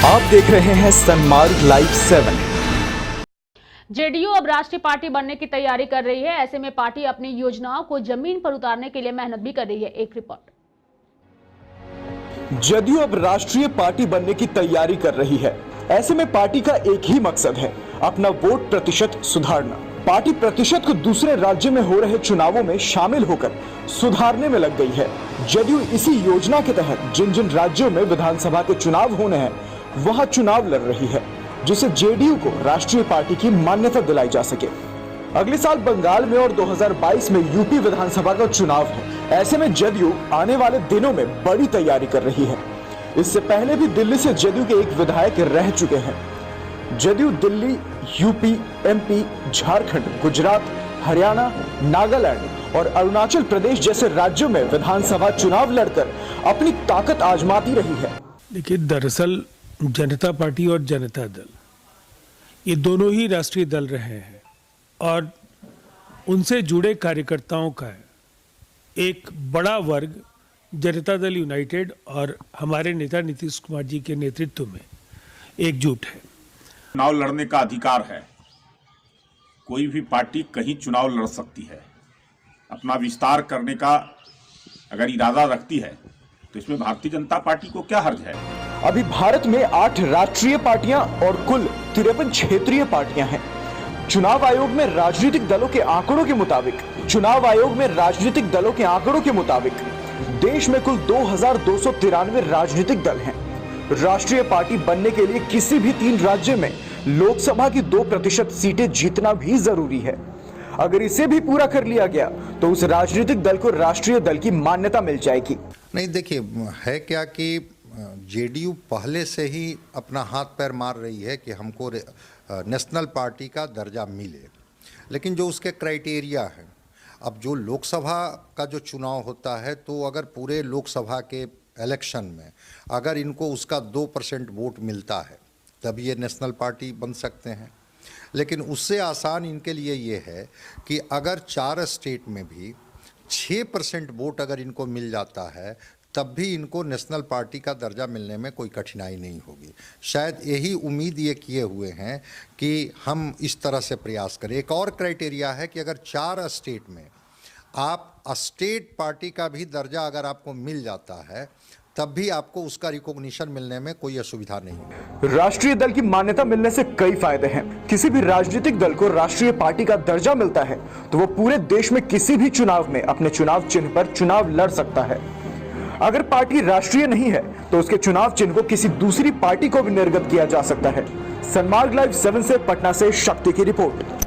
आप देख रहे हैं सनमार्ग लाइव 7। जेडीयू अब राष्ट्रीय पार्टी बनने की तैयारी कर रही है। ऐसे में पार्टी अपनी योजनाओं को जमीन पर उतारने के लिए मेहनत भी कर रही है। एक रिपोर्ट। जदयू अब राष्ट्रीय पार्टी बनने की तैयारी कर रही है। ऐसे में पार्टी का एक ही मकसद है, अपना वोट प्रतिशत सुधारना। पार्टी प्रतिशत को दूसरे राज्य में हो रहे चुनावों में शामिल होकर सुधारने में लग गई है। जदयू इसी योजना के तहत जिन जिन राज्यों में विधानसभा के चुनाव होने हैं वहां चुनाव लड़ रही है, जिससे जेडीयू को राष्ट्रीय पार्टी की मान्यता दिलाई जा सके। अगले साल बंगाल में और 2022 में यूपी विधानसभा का चुनाव है। ऐसे में जदयू आने वाले दिनों में बड़ी तैयारी कर रही है। इससे पहले भी दिल्ली से जदयू के एक विधायक रह चुके हैं। जदयू दिल्ली, यूपी, एमपी, झारखंड, गुजरात, हरियाणा, नागालैंड और अरुणाचल प्रदेश जैसे राज्यों में विधानसभा चुनाव लड़कर अपनी ताकत आजमाती रही है। देखिए, दरअसल जनता पार्टी और जनता दल ये दोनों ही राष्ट्रीय दल रहे हैं और उनसे जुड़े कार्यकर्ताओं का एक बड़ा वर्ग जनता दल यूनाइटेड और हमारे नेता नीतीश कुमार जी के नेतृत्व में एकजुट है। चुनाव लड़ने का अधिकार है। कोई भी पार्टी कहीं चुनाव लड़ सकती है। अपना विस्तार करने का अगर इरादा रखती है तो इसमें भारतीय जनता पार्टी को क्या हर्ज है। अभी भारत में 8 राष्ट्रीय पार्टियां और कुल 53 क्षेत्रीय पार्टियां हैं। चुनाव आयोग में राजनीतिक दलों के आंकड़ों के मुताबिक देश में कुल 2293 राजनीतिक दल हैं। राष्ट्रीय पार्टी बनने के लिए किसी भी 3 राज्य में लोकसभा की 2% सीटें जीतना भी जरूरी है। अगर इसे भी पूरा कर लिया गया तो उस राजनीतिक दल को राष्ट्रीय दल की मान्यता मिल जाएगी। नहीं, देखिए, है क्या कि जेडीयू पहले से ही अपना हाथ पैर मार रही है कि हमको नेशनल पार्टी का दर्जा मिले, लेकिन जो उसके क्राइटेरिया है, अब जो लोकसभा का जो चुनाव होता है तो अगर पूरे लोकसभा के इलेक्शन में अगर इनको उसका 2% वोट मिलता है तब ये नेशनल पार्टी बन सकते हैं। लेकिन उससे आसान इनके लिए ये है कि अगर 4 स्टेट में भी 6% वोट अगर इनको मिल जाता है तब भी इनको नेशनल पार्टी का दर्जा मिलने में कोई कठिनाई नहीं होगी। शायद यही उम्मीद ये किए हुए हैं कि हम इस तरह से प्रयास करें। एक और क्राइटेरिया है कि अगर 4 स्टेट में आप स्टेट पार्टी का भी दर्जा अगर आपको मिल जाता है तब भी आपको उसका रिकॉग्निशन मिलने में कोई असुविधा नहीं है। राष्ट्रीय दल की मान्यता मिलने से कई फायदे हैं। किसी भी राजनीतिक दल को राष्ट्रीय पार्टी का दर्जा मिलता है तो वो पूरे देश में किसी भी चुनाव में अपने चुनाव चिन्ह पर चुनाव लड़ सकता है। अगर पार्टी राष्ट्रीय नहीं है तो उसके चुनाव चिन्ह को किसी दूसरी पार्टी को भी निर्गत किया जा सकता है। सनमार्ग लाइव 7 से पटना से शक्ति की रिपोर्ट।